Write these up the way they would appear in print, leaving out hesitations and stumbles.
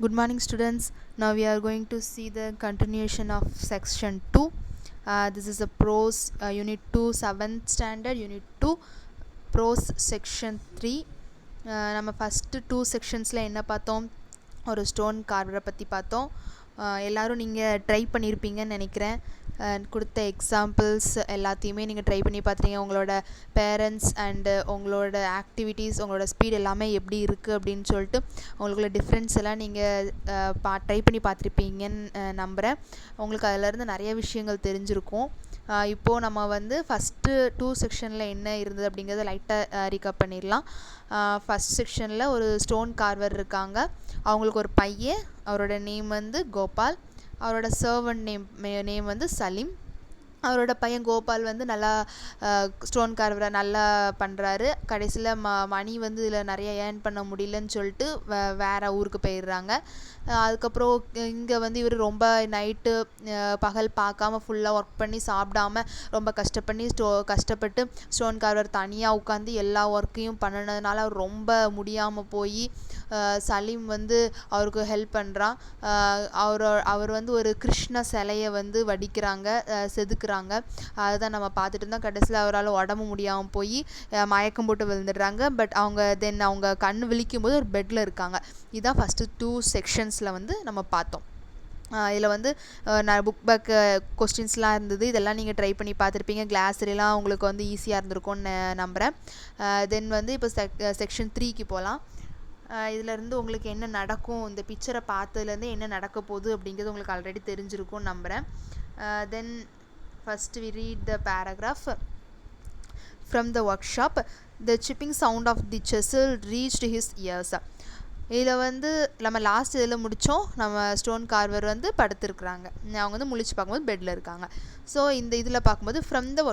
Good morning, students. Now we are going to see the continuation of section 2. This is a prose unit 2 7th standard unit 2 prose section 3. நம்ம first 2 செக்ஷன்ஸில் என்ன பார்த்தோம், ஒரு stone கார்வரை பற்றி பார்த்தோம். எல்லோரும் நீங்கள் try பண்ணியிருப்பீங்கன்னு நினைக்கிறேன். கொடுத்த எக்ஸாம்பிள்ஸ் எல்லாத்தையுமே நீங்கள் ட்ரை பண்ணி பார்த்துட்டீங்க. உங்களோட பேரண்ட்ஸ் அண்டு உங்களோட ஆக்டிவிட்டீஸ், உங்களோட ஸ்பீட் எல்லாமே எப்படி இருக்குது அப்படின்னு சொல்லிட்டு உங்களுக்குள்ள டிஃப்ரென்ஸ் எல்லாம் நீங்கள் ட்ரை பண்ணி பார்த்துருப்பீங்கன்னு நம்புகிறேன். உங்களுக்கு அதிலேருந்து நிறைய விஷயங்கள் தெரிஞ்சிருக்கும். இப்போது நம்ம வந்து ஃபஸ்ட்டு 2 செக்ஷனில் என்ன இருந்தது அப்படிங்கிறத லைட்டாக ரீகப் பண்ணிடலாம். ஃபஸ்ட் செக்ஷனில் ஒரு ஸ்டோன் கார்வர் இருக்காங்க. அவங்களுக்கு ஒரு பையன், அவரோட நேம் வந்து கோபால். அவரோட சர்வன்ட் நேம் வந்து சலீம். அவரோட பையன் கோபால் வந்து நல்லா ஸ்டோன் கார்வரை நல்லா பண்ணுறாரு. கடைசியில் மணி வந்து இதில் நிறைய ஏர்ன் பண்ண முடியலன்னு சொல்லிட்டு வேறு ஊருக்கு போயிடுறாங்க. அதுக்கப்புறம் இங்கே வந்து இவர் ரொம்ப நைட்டு பகல் பார்க்காம ஃபுல்லாக ஒர்க் பண்ணி சாப்பிடாம ரொம்ப கஷ்டப்பட்டு ஸ்டோன் கார்வர் தனியாக உட்காந்து எல்லா ஒர்க்கையும் பண்ணினதுனால அவர் ரொம்ப முடியாமல் போய் சலீம் வந்து அவருக்கு ஹெல்ப் பண்ணுறான். அவர் வந்து ஒரு கிருஷ்ண சிலையை வந்து வடிக்கிறாங்க, செதுக்குறாங்க. அதுதான் நம்ம பார்த்துட்டு இருந்தோம். கடைசியில் அவரால் உடம்பு முடியாமல் போய் மயக்கம் போட்டு விழுந்துடுறாங்க. பட் அவங்க கண் விழிக்கும் போது ஒரு பெட்டில் இருக்காங்க. இதுதான் ஃபஸ்ட்டு 2 செக்ஷன்ஸில் வந்து நம்ம பார்த்தோம். இதில் வந்து புக் பேக் கொஸ்டின்ஸ்லாம் இருந்தது. இதெல்லாம் நீங்கள் ட்ரை பண்ணி பார்த்துருப்பீங்க. கிளாஸ்லாம் உங்களுக்கு வந்து ஈஸியாக இருந்திருக்கும்னு நம்புகிறேன். தென் வந்து இப்போ செக்ஷன் 3க்கு போகலாம். இதிலேருந்து உங்களுக்கு என்ன நடக்கும், இந்த பிக்சரை பார்த்ததுலேருந்து என்ன நடக்க போகுது அப்படிங்கிறது உங்களுக்கு ஆல்ரெடி தெரிஞ்சிருக்கும்னு நம்புகிறேன். தென் first we read the paragraph. From the workshop, the chipping sound of the chisel reached his ears. இதில் வந்து நம்ம லாஸ்ட் இதில் முடித்தோம். நம்ம ஸ்டோன் கார்வர் வந்து படுத்துருக்குறாங்க. அவங்க வந்து முழிச்சு பார்க்கும்போது பெட்டில் இருக்காங்க. ஸோ இந்த இதில் பார்க்கும்போது ஃப்ரம் த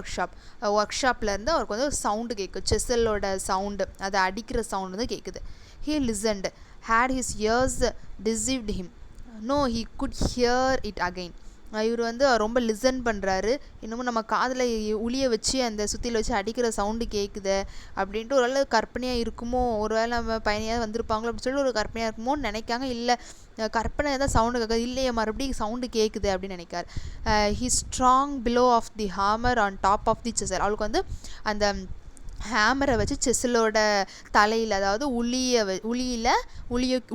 ஒர்க் ஷாப்லேருந்து அவருக்கு வந்து ஒரு சவுண்டு கேட்குது. செஸ்ஸலோட சவுண்டு, அதை அடிக்கிற சவுண்டு வந்து கேட்குது. He listened. Had his ears deceived him? No, he could hear it again. இவர் வந்து ரொம்ப லிசன் பண்ணுறாரு. இன்னமும் நம்ம காதில் உளிய வச்சு அந்த சுற்றியில் வச்சு அடிக்கிற சவுண்டு கேட்குது அப்படின்ட்டு ஒரு கற்பனையாக இருக்குமோ, ஒரு வேளை நம்ம பையனையாக வந்திருப்பாங்களோ அப்படின்னு சொல்லி ஒரு கற்பனையாக இருக்குமோன்னு நினைக்காங்க. இல்லை, கற்பனை தான் சவுண்டு கேட்குது, இல்லையே மறுபடியும் சவுண்டு கேட்குது அப்படின்னு நினைக்காரு. He strong blow of the hammer on top of the chisel. அவளுக்கு வந்து அந்த ஹேமரை வச்சு செஸ்ஸலோட தலையில், அதாவது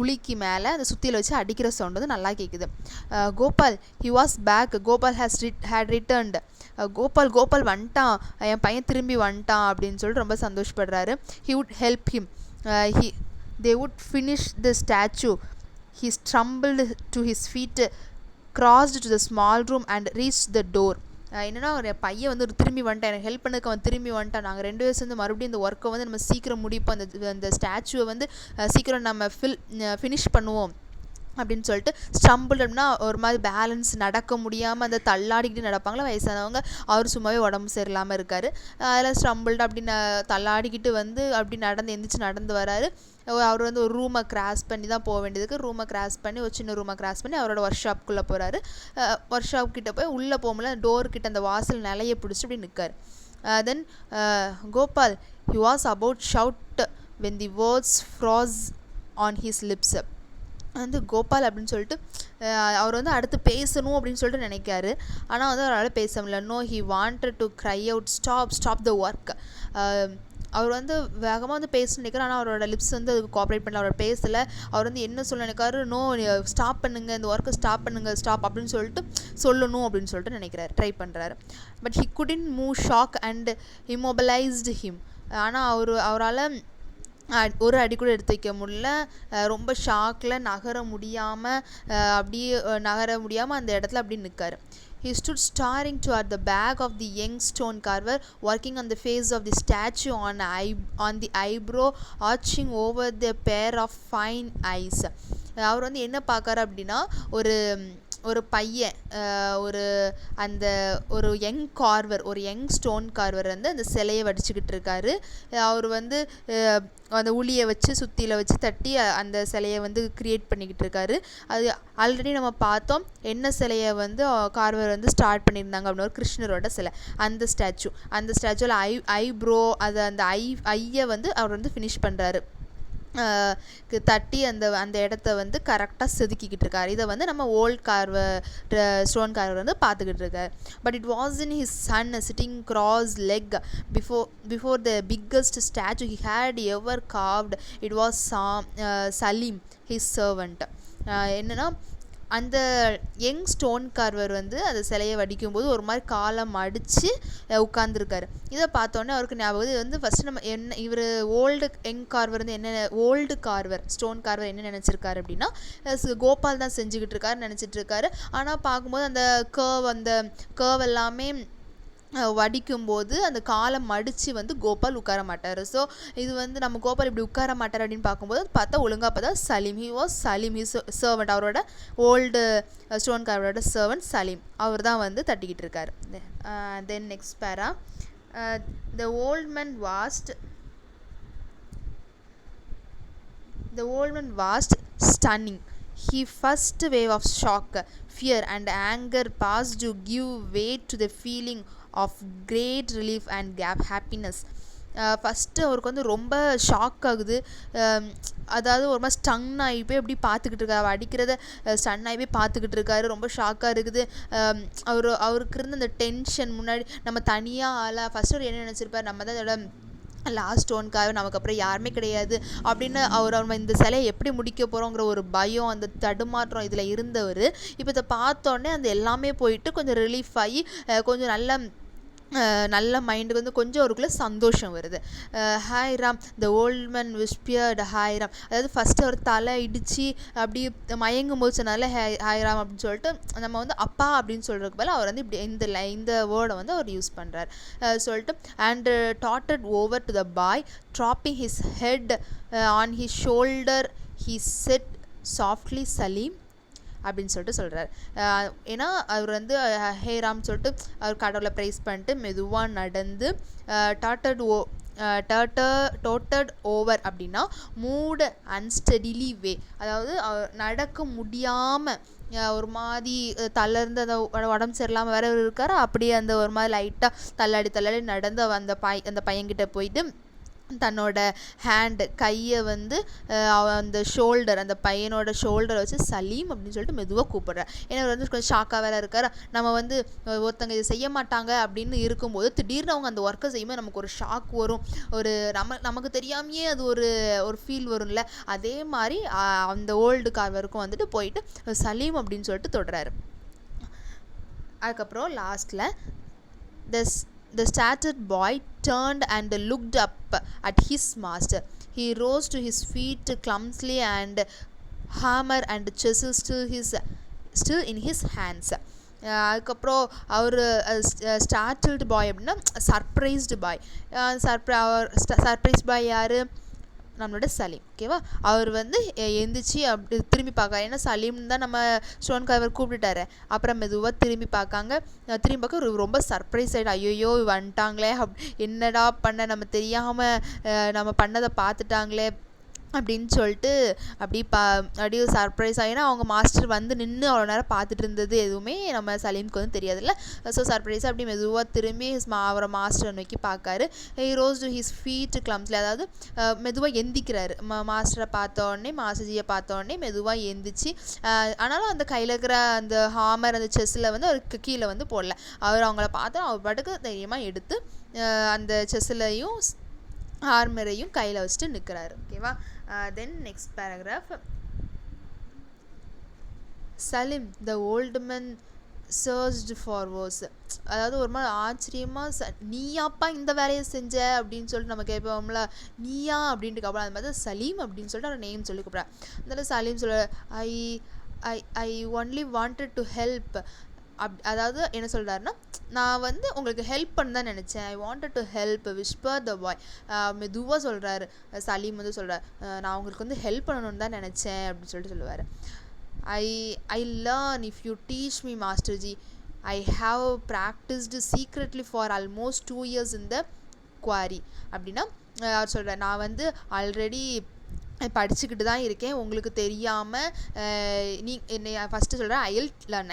உளிக்கு மேலே அந்த சுத்தியில் வச்சு அடிக்கிற சவுண்ட் வந்து நல்லா கேட்குது. Gopal, he was back. Gopal had returned. Gopal வந்துட்டான், என் பையன் திரும்பி வந்துட்டான் அப்படின்னு சொல்லிட்டு ரொம்ப சந்தோஷப்படுறாரு. He would help him. They would finish the statue. He stumbled to his feet, crossed to the small room and reach the door. என்னென்னா, ஒரு பையன் வந்து ஒரு திரும்பி வந்துட்டான், எனக்கு ஹெல்ப் பண்ணதுக்கு அவன் திரும்பி வந்துட்டான், நாங்கள் 2 பேரும் சேர்ந்து மறுபடியும் இந்த ஒர்க்கை வந்து நம்ம சீக்கிரம் முடிப்போம், அந்த ஸ்டாச்சுவை வந்து சீக்கிரம் நம்ம ஃபினிஷ் பண்ணுவோம் அப்படின்னு சொல்லிட்டு. ஸ்டம்பிள் அப்படின்னா ஒரு மாதிரி பேலன்ஸ், நடக்க முடியாமல் அந்த தள்ளாடிக்கிட்டு நடப்பாங்களா வயசானவங்க, அவர் சும்மாவே உடம்பு சரியில்லாமல் இருக்கார். அதில் ஸ்டம்பிள்டு அப்படின்னு தள்ளாடிக்கிட்டு வந்து அப்படி நடந்து வராரு. அவர் வந்து ஒரு ரூமை கிராஸ் பண்ணி தான் போக வேண்டியதுக்கு, ஒரு சின்ன ரூமை கிராஸ் பண்ணி அவரோட ஒர்க் ஷாப்புக்குள்ளே போகிறாரு. ஒர்க் ஷாப் கிட்டே போய் உள்ளே போகும்போது டோர்கிட்ட அந்த வாசல் நிலையை பிடிச்சி அப்படி நிற்கார். Then Gopal, he was about shout when the words froze on his lips. வந்து கோபால் அப்படின்னு சொல்லிட்டு அவர் வந்து அடுத்து பேசணும் அப்படின்னு சொல்லிட்டு நினைக்காரு. ஆனால் வந்து அவரால் பேச முடியல. No, he wanted to cry out, stop the work. அவர் வந்து வேகமாக வந்து பேச நினைக்கிறார். ஆனால் அவரோட லிப்ஸ் வந்து அதுக்கு கோஆப்ரேட் பண்ணல, அவர் பேசலை. அவர் வந்து என்ன சொல்ல நினைக்காரு, நோ ஸ்டாப் பண்ணுங்கள், இந்த ஒர்க்கை ஸ்டாப் அப்படின்னு சொல்லிட்டு சொல்லணும் அப்படின்னு சொல்லிட்டு நினைக்கிறாரு, ட்ரை பண்ணுறாரு. But he couldn't move shock and immobilised him. ஆனால் அவரால் ஒரு அடி கூட எடுத்து வைக்க முடியல. ரொம்ப ஷாக்கில் நகர முடியாமல் அந்த இடத்துல அப்படி நிற்காரு. He stood staring toward the back of the young stone carver, working on the face of the statue on the eyebrow arching over the pair of fine eyes. அவர் வந்து என்ன பார்க்காரு அப்படின்னா, ஒரு பையன், ஒரு யங் ஸ்டோன் கார்வர் வந்து அந்த சிலையை வடிச்சுக்கிட்டு இருக்காரு. அவர் வந்து அந்த உளியை வச்சு சுத்தியில் வச்சு தட்டி அந்த சிலையை வந்து க்ரியேட் பண்ணிக்கிட்டு இருக்காரு. அது ஆல்ரெடி நம்ம பார்த்தோம், என்ன சிலையை வந்து கார்வர் வந்து ஸ்டார்ட் பண்ணியிருந்தாங்க அப்படின்னா ஒரு கிருஷ்ணரோட சிலை. அந்த ஸ்டாச்சுவில் ஐப்ரோ, அந்த ஐயை வந்து அவர் வந்து ஃபினிஷ் பண்ணுறாரு. தட்டி அந்த அந்த இடத்த வந்து கரெக்டாக செதுக்கிக்கிட்டு இருக்காரு. இதை வந்து நம்ம ஓல்ட் ஸ்டோன் கார்வர் வந்து பார்த்துக்கிட்டு இருக்காரு. But it was in his son sitting cross leg before the biggest statue he had ever carved. It was Salim his servant. என்னென்னா அந்த யங் ஸ்டோன் கார்வர் வந்து அந்த சிலையை வடிக்கும்போது ஒரு மாதிரி காலம் அடித்து உட்காந்துருக்காரு. இதை பார்த்தோன்னே அவருக்கு ஞாபகம் இது வந்து ஃபஸ்ட்டு நம்ம என்ன இவர் யங் கார்வர் வந்து என்ன ஓல்டு கார்வர் ஸ்டோன் கார்வர் என்ன நினச்சிருக்காரு அப்படின்னா கோபால் தான் செஞ்சுக்கிட்டு இருக்காரு நினச்சிட்டு இருக்காரு. ஆனால் பார்க்கும்போது அந்த கர்வ் எல்லாமே வடிக்கும்போது அந்த காலம் மடித்து வந்து கோபால் உட்கார மாட்டார். ஸோ இது வந்து நம்ம கோபால் இப்படி உட்கார மாட்டார் அப்படின்னு பார்க்கும்போது பார்த்தா ஒழுங்காக பார்த்தா Salim, he was Salim his servant. அவரோட ஓல்டு ஸ்டோன் கார்வரோட சர்வெண்ட் சலீம், அவர் தான் வந்து தட்டிக்கிட்டு இருக்கார். தென் நெக்ஸ்ட் பேரா, the old man was stunning. He first wave of shock, fear and anger passed to give way to the feeling of great relief and happiness. First அவருக்கு வந்து ரொம்ப shock ஆகுது. அதாவது ஒரு மாதிரி ஸ்டன் ஆகி போய் எப்படி பார்த்துக்கிட்டு இருக்காரு, அடிக்கிறத ஸ்டன் ஆகி போய் பார்த்துக்கிட்டு இருக்காரு. ரொம்ப ஷாக்காக இருக்குது. அவருக்கு இருந்த அந்த டென்ஷன், முன்னாடி நம்ம தனியாக ஃபஸ்ட்டு அவர் என்ன நினச்சிருப்பார், நம்ம தான் இதோட லாஸ்ட் ஸ்டோனுக்காக நமக்கு அப்புறம் யாருமே கிடையாது அப்படின்னு அவர் இந்த சிலையை எப்படி முடிக்க போகிறோங்கிற ஒரு பயம், அந்த தடுமாற்றம் இதில் இருந்தவர் இப்போ இதை பார்த்தோன்னே அந்த எல்லாமே போயிட்டு கொஞ்சம் ரிலீஃப் ஆகி கொஞ்சம் நல்ல மைண்டுக்கு வந்து கொஞ்சம் அவருக்குள்ளே சந்தோஷம் வருது. ஹாய் ராம், த ஓல்ட் மேன் விஸ்பியர்டு ஹாய் ராம். அதாவது ஃபஸ்ட்டு அவர் தலை இடித்து அப்படி மயங்கும் போது சொன்னால ஹாய் ராம் அப்படின்னு சொல்லிட்டு நம்ம வந்து அப்பா அப்படின்னு சொல்கிறதுக்கு பதில் அவர் வந்து இப்படி இந்த வேர்டை வந்து அவர் யூஸ் பண்ணுறார். சொல்லிட்டு அண்ட் டாட்டட் over to the boy dropping his head on his shoulder he said softly Salim அப்படின்னு சொல்லிட்டு சொல்கிறார். ஏன்னா அவர் வந்து ஹேராம் சொல்லிட்டு அவர் கடவுளை ப்ரைஸ் பண்ணிட்டு மெதுவாக நடந்து டோட்டட் ஓவர் அப்படின்னா மூட் அன்ஸ்டடிலி வே, அதாவது நடக்க முடியாமல் ஒரு மாதிரி தளர்ந்து அந்த உடம்பு சரியில்லாமல் வேற இருக்காரு. அப்படியே அந்த ஒரு மாதிரி லைட்டாக தள்ளாடி நடந்து அந்த பையன்கிட்ட போயிட்டு தன்னோட கையை வந்து அந்த அந்த பையனோட ஷோல்டரை வச்சு சலீம் அப்படின்னு சொல்லிட்டு மெதுவாக கூப்பிடுறார். ஏன்னா அவர் வந்து கொஞ்சம் ஷாக்காக வேற இருக்கார். நம்ம வந்து ஒருத்தங்க இதை செய்ய மாட்டாங்க அப்படின்னு இருக்கும்போது திடீர்னு அவங்க அந்த ஒர்க்கை செய்யும்போது நமக்கு ஒரு ஷாக் வரும், ஒரு நமக்கு தெரியாமையே அது ஒரு ஃபீல் வரும்ல. அதே மாதிரி அந்த ஓல்டு கார்வருக்கும் வந்துட்டு போயிட்டு சலீம் அப்படின்னு சொல்லிட்டு தொடுறாரு. அதுக்கப்புறம் லாஸ்ட்டில் The startled boy turned and looked up at his master. He rose to his feet clumsily and hammer and chisel still in his hands. அதுக்கப்புறம் அவர் ஸ்டார்டில்டு பாய் அப்படின்னா சர்ப்ரைஸ்டு பாய். சர்ப்ரைஸ் பாய் யார், நம்மளோட சலீம். ஓகேவா, அவர் வந்து எந்திரிச்சு அப்படி திரும்பி பார்க்க, ஏன்னா சலீம் தான் நம்ம ஸ்டோன் கார்வர் கூப்பிட்டுட்டாரு. அப்புறம் மெதுவாக திரும்பி பார்க்க ரொம்ப சர்ப்ரைஸ் ஆகிட்டு, ஐயோ வந்துட்டாங்களே, என்னடா பண்ண, நம்ம தெரியாமல் நம்ம பண்ணதை பார்த்துட்டாங்களே அப்படின்னு சொல்லிட்டு அப்படியே சர்ப்ரைஸ் ஆகினா அவங்க மாஸ்டர் வந்து நின்று அவ்வளோ நேரம் பார்த்துட்டு இருந்தது எதுவுமே நம்ம சலீமுக்கு வந்து தெரியாதுல்ல. ஸோ சர்ப்ரைஸாக அப்படி மெதுவாக திரும்பி அவரை மாஸ்டர் நோக்கி பார்க்காரு. He rose to his feet clumsily, அதாவது மெதுவாக எந்திக்கிறாரு. மாஸ்டரை பார்த்தோடனே, மாஸ்டர்ஜியை பார்த்தோடனே மெதுவாக எந்திரிச்சு, ஆனாலும் அந்த கையில் இருக்கிற அந்த ஹாமர் அந்த செஸ்ஸில் வந்து அவருக்கு கீழே வந்து போடல. அவர் அவங்கள பார்த்தா அவர் பாட்டுக்கு தைரியமாக எடுத்து அந்த செஸ்ஸிலையும் ஹார்மரையும் கையில் வச்சுட்டு நிற்கிறாரு. ஓகேவா, then next paragraph. Salim the old man searched for words. அதாவது ஒரு மாதிரி ஆச்சரியமாக நீயாப்பா இந்த வேலையை செஞ்ச அப்படின்னு சொல்லிட்டு நம்ம கேட்போம்ல, நீயா அப்படின்ட்டு அப்புறம் அது மாதிரி சலீம் அப்படின்னு சொல்லிட்டு அவர் நேம் சொல்லி கூப்பிட்றேன். அதனால சலீம் சொல்ல I only wanted to help. அதாவது என்ன சொல்கிறாருன்னா, நான் வந்து உங்களுக்கு ஹெல்ப் பண்ண தான் நினச்சேன். I wanted to help whisper the boy. மெதுவாக சொல்கிறாரு சலீம் வந்து சொல்கிறார், நான் உங்களுக்கு வந்து ஹெல்ப் பண்ணணும்னு தான் நினச்சேன் அப்படின்னு சொல்லிட்டு சொல்லுவார். I learn if you teach me மாஸ்டர்ஜி. I have practised secretly for almost 2 years in the quarry. அப்படின்னா அவர் சொல்கிறார், நான் வந்து ஆல்ரெடி படிச்சுக்கிட்டு தான் இருக்கேன். உங்களுக்கு தெரியாமல் நீ என்னை ஃபஸ்ட்டு சொல்கிறேன்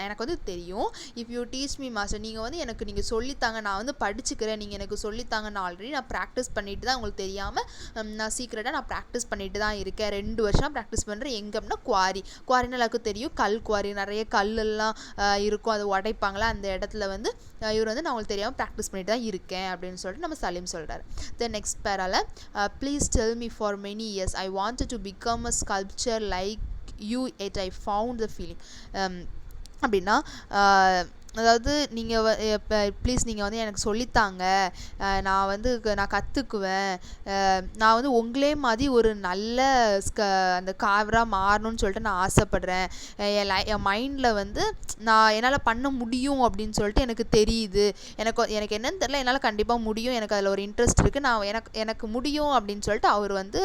எனக்கு வந்து தெரியும். If you teach me master, நீங்கள் வந்து எனக்கு நீங்கள் சொல்லித்தாங்க, நான் வந்து படிச்சுக்கிறேன், நீங்கள் எனக்கு சொல்லித்தாங்க. நான் ஆல்ரெடி நான் ப்ராக்டிஸ் பண்ணிட்டு தான், உங்களுக்கு தெரியாமல் நான் சீக்கிரட்டாக நான் ப்ராக்டிஸ் பண்ணிட்டு தான் இருக்கேன். 2 வருஷம் ப்ராக்டிஸ் பண்ணுறேன். எங்கே அப்படின்னா குவாரின்னு எல்லாருக்கும் தெரியும். குவாரி நிறைய கல்லெல்லாம் இருக்கும், அது உடைப்பாங்களா, அந்த இடத்துல வந்து இவர் வந்து நான் உங்களுக்கு தெரியாமல் ப்ராக்டிஸ் பண்ணிட்டு தான் இருக்கேன் அப்படின்னு சொல்லிட்டு நம்ம சலீம் சொல்கிறார். தென் நெக்ஸ்ட் பேரால please tell me for many years I want to become a sculpture like you yet I found the feeling. அப்படின்னா அதாவது நீங்கள் ப்ளீஸ் நீங்கள் வந்து எனக்கு சொல்லித்தாங்க, நான் கற்றுக்குவேன், நான் வந்து உங்களே மாதிரி ஒரு நல்ல அந்த காவராக மாறணும்னு சொல்லிட்டு நான் ஆசைப்பட்றேன். என் மைண்டில் வந்து என்னால் பண்ண முடியும் அப்படின்னு சொல்லிட்டு எனக்கு தெரியுது. எனக்கு என்னன்னு தெரியல, என்னால் கண்டிப்பாக முடியும், எனக்கு அதில் ஒரு இன்ட்ரெஸ்ட் இருக்குது, எனக்கு முடியும் அப்படின்னு சொல்லிட்டு அவர் வந்து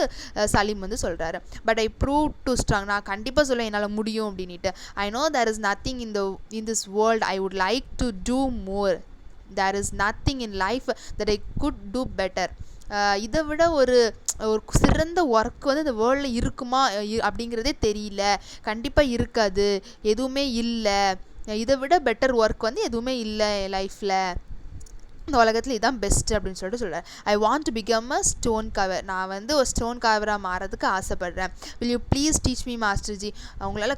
சலீம் வந்து சொல்கிறாரு. But I prove to strong, நான் கண்டிப்பாக சொல்லுவேன் என்னால் முடியும் அப்படின்ட்டு. I know there is nothing in this world I would like to do more. There is nothing in life that I could do better. இதை விட ஒரு சிறந்த ஒர்க் வந்து இந்த வேர்ல்டில் இருக்குமா அப்படிங்கிறதே தெரியல, கண்டிப்பாக இருக்காது, எதுவுமே இல்லை, இதை விட பெட்டர் ஒர்க் வந்து எதுவுமே இல்லை என் லைஃப்பில், இந்த உலகத்தில் இதுதான் பெஸ்ட்டு அப்படின்னு சொல்லிட்டு சொல்கிறார். I want to become a stone carver, நான் வந்து ஒரு ஸ்டோன் கவராக மாறதுக்கு ஆசைப்பட்றேன். Will you please teach me மாஸ்டர்ஜி, அவங்களால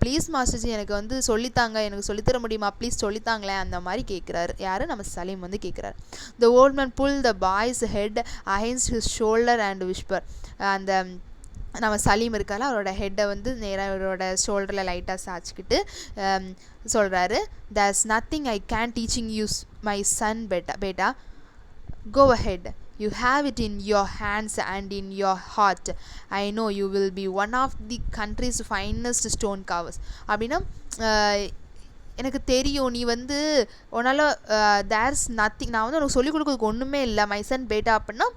ப்ளீஸ் மாஸ்டர்ஜி எனக்கு வந்து சொல்லித்தாங்க, எனக்கு சொல்லித்தர முடியுமா, ப்ளீஸ் சொல்லித்தாங்களேன் அந்த மாதிரி கேட்குறாரு. யார்? நம்ம சலீம் வந்து கேட்குறாரு. The old man pull the boy's head against his shoulder and whisper. அந்த நம்ம சலீம் இருக்கால, அவரோட ஹெட்டை வந்து நேராக அவரோட ஷோல்டரில் லைட்டாக சாய்ச்சிக்கிட்டு சொல்கிறாரு. There's nothing I can teaching you my son beta, go ahead, you have it in your hands and in your heart, I know you will be one of the country's finest stone carvers. அப்படின்னா எனக்கு தெரியும், நீ வந்து உன்னால் there's nothing, நான் வந்து உனக்கு சொல்லிக் கொடுக்குறதுக்கு ஒன்றுமே இல்லை. மை சன் பேட்டா அப்படின்னா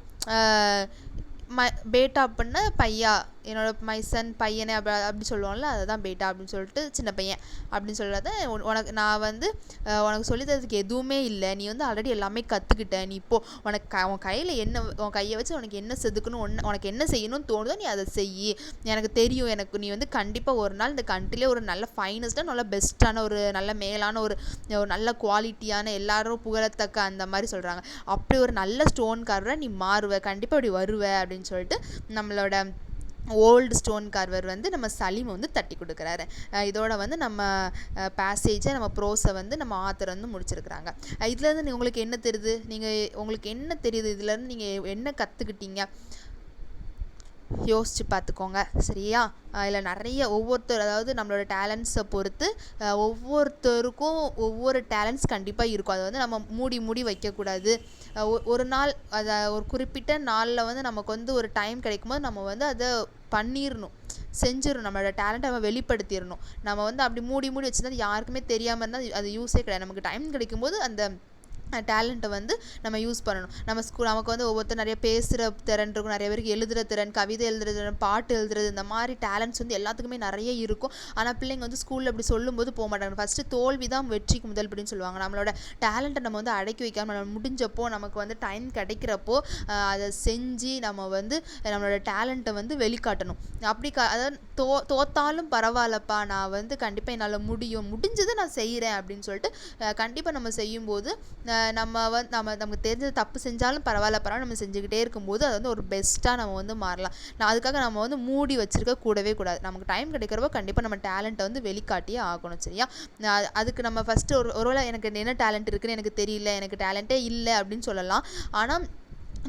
பேட்டா அப்படின்னா பையா, என்னோட மை சன் பையனே அப்படி சொல்லுவோம்ல, அதுதான் பேட்டா அப்படின்னு சொல்லிட்டு சின்ன பையன் அப்படின்னு சொல்கிறத நான் வந்து உனக்கு சொல்லி தரதுக்கு எதுவுமே இல்லை, நீ வந்து ஆல்ரெடி எல்லாமே கற்றுக்கிட்ட, நீ இப்போது உன் கையில் உன் கையை வச்சு உனக்கு என்ன செதுக்கணும், உனக்கு என்ன செய்யணும்னு தோணுதோ நீ அதை செய்யி, எனக்கு தெரியும், நீ வந்து கண்டிப்பாக ஒரு நாள் இந்த கண்ட்ரிலே ஒரு நல்ல ஃபைனஸ்ட்டாக நல்ல பெஸ்ட்டான ஒரு நல்ல மேலான ஒரு நல்ல குவாலிட்டியான எல்லாரும் புகழத்தக்க அந்த மாதிரி சொல்கிறாங்க, அப்படி ஒரு நல்ல ஸ்டோன் கார்வரை நீ மாறுவ, கண்டிப்பாக அப்படி வருவ அப்படின்னு சொல்லிட்டு நம்மளோட ஓல்டு ஸ்டோன் கார்வர் வந்து நம்ம சலீம் வந்து தட்டி கொடுக்குறாரு. இதோட வந்து நம்ம பேசேஜை நம்ம ப்ரோஸை வந்து நம்ம ஆத்தர் வந்து முடிச்சிருக்கிறாங்க. இதுலேருந்து உங்களுக்கு என்ன தெரியுது, உங்களுக்கு என்ன தெரியுது, இதுலேருந்து நீங்கள் என்ன கற்றுக்கிட்டீங்க யோசித்து பார்த்துக்கோங்க சரியா. இதில் நிறைய அதாவது நம்மளோட டேலண்ட்ஸை பொறுத்து ஒவ்வொருத்தருக்கும் ஒவ்வொரு டேலண்ட்ஸ் கண்டிப்பாக இருக்கும். அதை வந்து நம்ம மூடி வைக்கக்கூடாது. ஒரு நாள் அதை ஒரு குறிப்பிட்ட நாளில் வந்து நமக்கு வந்து ஒரு டைம் கிடைக்கும்போது நம்ம வந்து அதை செஞ்சிடணும், நம்மளோட டேலண்ட்டை நம்ம வெளிப்படுத்திடணும். நம்ம வந்து அப்படி மூடி வச்சுருந்தா யாருக்குமே தெரியாமல் இருந்தால் அது யூஸே கிடையாது. நமக்கு டைம் கிடைக்கும்போது அந்த டேலண்ட்டை வந்து நம்ம யூஸ் பண்ணணும். நமக்கு வந்து ஒவ்வொருத்தர் நிறைய பேசுகிற திறன் இருக்கும், நிறைய பேருக்கு எழுதுகிற திறன், கவிதை எழுதுகிற திறன், பாட்டு எழுதுறது, இந்த மாதிரி டேலண்ட்ஸ் வந்து எல்லாத்துக்குமே நிறைய இருக்கும். ஆனால் பிள்ளைங்க வந்து ஸ்கூலில் அப்படி சொல்லும்போது போக மாட்டாங்க. ஃபஸ்ட்டு தோல்வி தான் வெற்றிக்கு முதல் படின்னு சொல்லுவாங்க. நம்மளோட டேலண்ட்டை நம்ம வந்து அடக்கி வைக்காமல் நம்ம முடிஞ்சப்போ நமக்கு வந்து டைம் கிடைக்கிறப்போ அதை செஞ்சு நம்ம வந்து நம்மளோட டேலண்ட்டை வந்து வெளிக்காட்டணும். அப்படி அதாவது தோத்தாலும் பரவாயில்லப்பா, நான் வந்து கண்டிப்பாக என்னால் முடிஞ்சதை நான் செய்கிறேன் அப்படின்னு சொல்லிட்டு கண்டிப்பாக நம்ம செய்யும்போது நமக்கு தெரிஞ்ச தப்பு செஞ்சாலும் பரவாயில்ல நம்ம செஞ்சுக்கிட்டே இருக்கும்போது அது வந்து ஒரு பெஸ்ட்டாக நம்ம வந்து மாறலாம். அதுக்காக நம்ம வந்து மூடி வச்சிருக்க கூடவே கூடாது. நமக்கு டைம் கிடைக்கிறப்போ கண்டிப்பாக நம்ம டேலண்ட்டை வந்து வெளிக்காட்டியே ஆகணும் சரியா. அதுக்கு நம்ம ஃபஸ்ட்டு ஒருவேளை எனக்கு என்ன டேலண்ட் இருக்குன்னு எனக்கு தெரியல, எனக்கு டேலண்ட்டே இல்லை அப்படின்னு சொல்லலாம். ஆனால்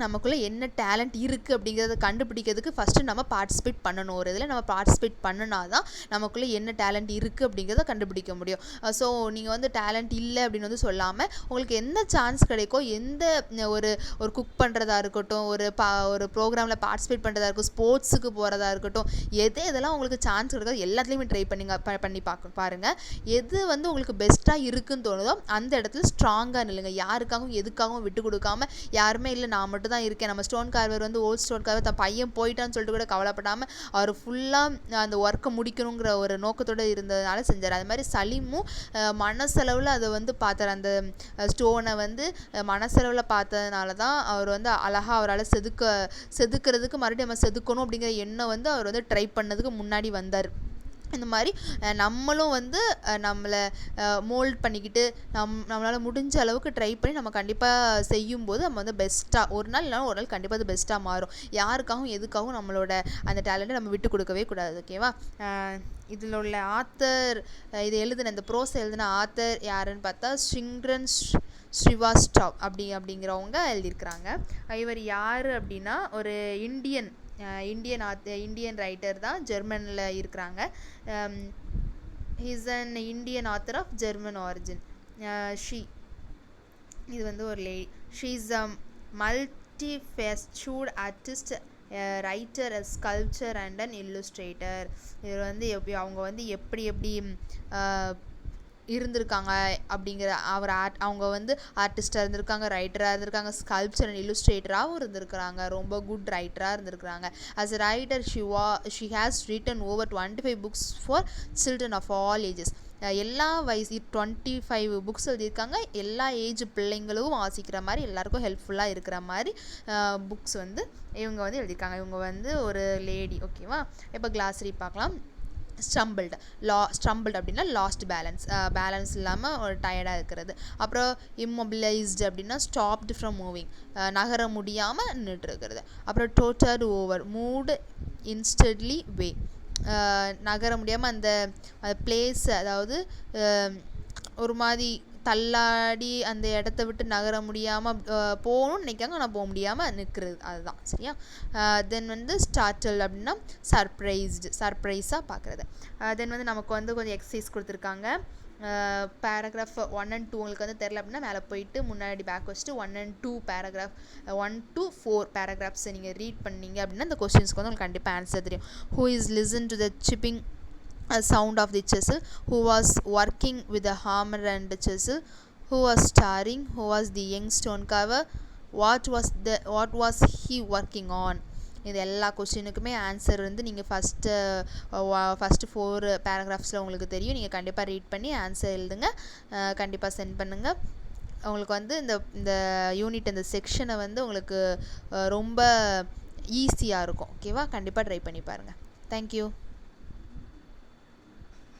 நமக்குள்ளே என்ன டேலண்ட் இருக்குது அப்படிங்கிறத கண்டுபிடிக்கிறதுக்கு ஃபஸ்ட்டு நம்ம பார்ட்டிசிபேட் பண்ணணும். ஒரு இதில் நம்ம பார்ட்டிசிபேட் பண்ணினா தான் நமக்குள்ளே என்ன டேலண்ட் இருக்குது அப்படிங்கிறத கண்டுபிடிக்க முடியும். ஸோ நீங்கள் வந்து டேலண்ட் இல்லை அப்படின்னு வந்து சொல்லாமல் உங்களுக்கு எந்த சான்ஸ் கிடைக்கோ, எந்த ஒரு குக் பண்ணுறதா இருக்கட்டும், ஒரு ப்ரோக்ராமில் பார்ட்டிசிபேட் பண்ணுறதா இருக்கும், ஸ்போர்ட்ஸுக்கு போகிறதா இருக்கட்டும், எதெல்லாம் உங்களுக்கு சான்ஸ் கிடைக்காது எல்லாத்துலேயுமே ட்ரை பண்ணி பாருங்கள். எது வந்து உங்களுக்கு பெஸ்ட்டாக இருக்குன்னு தோணுதோ அந்த இடத்துல ஸ்ட்ராங்காக நில்லுங்க. யாருக்காகவும் எதுக்காகவும் விட்டு கொடுக்காம யாருமே இல்லை நான் மட்டும் மட்டும் தான் இருக்கேன். நம்ம ஸ்டோன் கார்வர் வந்து ஓல்ட் ஸ்டோன் கார்வர் தன் பையன் போயிட்டான்னு சொல்லிட்டு கூட கவலைப்படாமல் அவர் ஃபுல்லாக அந்த ஒர்க்கை முடிக்கணுங்கிற ஒரு நோக்கத்தோடு இருந்ததுனால செஞ்சார். அது மாதிரி சலீமும் மனசளவில் அதை வந்து பார்த்தார். அந்த ஸ்டோனை வந்து மனசளவில் பார்த்ததுனால தான் அவர் வந்து அழகாக அவரால் செதுக்கிறதுக்கு மறுபடியும் நம்ம செதுக்கணும் அப்படிங்கிற எண்ணம் வந்து அவர் வந்து ட்ரை பண்ணதுக்கு முன்னாடி வந்தார். இந்த மாதிரி நம்மளும் வந்து நம்மளை மோல்ட் பண்ணிக்கிட்டு நம்மளால் முடிஞ்ச அளவுக்கு ட்ரை பண்ணி நம்ம கண்டிப்பாக செய்யும்போது நம்ம வந்து பெஸ்ட்டாக ஒரு நாள் இல்லைனா ஒரு நாள் கண்டிப்பாக அது பெஸ்ட்டாக மாறும். யாருக்காகவும் எதுக்காகவும் நம்மளோட அந்த டேலண்ட்டை நம்ம விட்டு கொடுக்கவே கூடாது. ஓகேவா? இதில் உள்ள ஆத்தர், இது எழுதின இந்த ப்ரோஸ் எழுதின ஆத்தர் யாருன்னு பார்த்தா சிங்ரன் ஸ்ரீவாஸ்தவ் அப்படிங்கிறவங்க எழுதியிருக்கிறாங்க. இவர் யார் அப்படின்னா ஒரு இந்தியன் ரைட்டர் தான், ஜெர்மனில் இருக்கிறாங்க. He's an Indian author of German origin. இது வந்து ஒரு lady. She is a multifaceted artist, writer, sculptor and an illustrator. இது வந்து அவங்க வந்து எப்படி இருந்திருக்காங்க அப்படிங்கிற அவங்க வந்து ஆர்டிஸ்டாக இருந்திருக்காங்க, ரைட்டராக இருந்திருக்காங்க, ஸ்கல்ப்சர் அண்ட் இல்லுஸ்ட்ரேட்டராகவும் இருந்திருக்கிறாங்க. ரொம்ப குட் ரைட்டராக இருந்திருக்கிறாங்க. As a writer she has written over 25 books for children of all ages. எல்லா வயசு 25 புக்ஸ் எழுதியிருக்காங்க. எல்லா ஏஜ் பிள்ளைங்களும் வாசிக்கிற மாதிரி எல்லாருக்கும் ஹெல்ப்ஃபுல்லாக இருக்கிற மாதிரி புக்ஸ் வந்து இவங்க வந்து எழுதியிருக்காங்க. இவங்க வந்து ஒரு லேடி. ஓகேவா? இப்போ கிளாஸரி பார்க்கலாம். ஸ்ட்ரம்பிள்டு அப்படின்னா லாஸ்ட் பேலன்ஸ் இல்லாமல் ஒரு டயர்டாக இருக்கிறது. அப்புறம் இம்மொபிலைஸ்டு அப்படின்னா ஸ்டாப்டு ஃப்ரம் மூவிங், நகர முடியாமல் நின்றுட்டு இருக்கிறது. அப்புறம் டோட்டட் ஓவர், மூடு இன்ஸ்டன்ட்லி வே, நகர முடியாமல் அந்த பிளேஸ், அதாவது ஒரு மாதிரி தள்ளாடி அந்த இடத்த விட்டு நகர முடியாமல் போகணும்னு நினைக்காங்க, ஆனால் போக முடியாமல் நிற்கிறது, அதுதான். சரியா? தென் வந்து ஸ்டார்டல் அப்படின்னா சர்ப்ரைஸாக பார்க்குறது. தென் வந்து நமக்கு வந்து கொஞ்சம் எக்ஸசைஸ் கொடுத்துருக்காங்க. பேராகிராஃப் 1 and 2 உங்களுக்கு வந்து தெரில அப்படின்னா மேலே போயிட்டு முன்னாடி பேக் வச்சுட்டு 1 and 2 பேராகிராஃப் 1 to 4 பேராகிராஃப்ஸை நீங்கள் ரீட் பண்ணீங்க அப்படின்னா இந்த கொஸ்டின்ஸ்க்கு வந்து உங்களுக்கு கண்டிப்பாக ஆன்சர் தெரியும். Who is listen to the chipping sound of the chisel, who was working with the hammer and the chisel, who was starring, who was the young stone carver, what was he working on. இது எல்லா கொஸ்டினுக்குமே answer வந்து நீங்கள் first 4 பேராகிராஃப்ஸில் உங்களுக்கு தெரியும். நீங்கள் கண்டிப்பாக read பண்ணி answer எழுதுங்க, கண்டிப்பாக சென்ட் பண்ணுங்கள். உங்களுக்கு வந்து இந்த யூனிட் இந்த செக்ஷனை வந்து உங்களுக்கு ரொம்ப ஈஸியாக இருக்கும். ஓகேவா? கண்டிப்பாக ட்ரை பண்ணி பாருங்கள். தேங்க்யூ.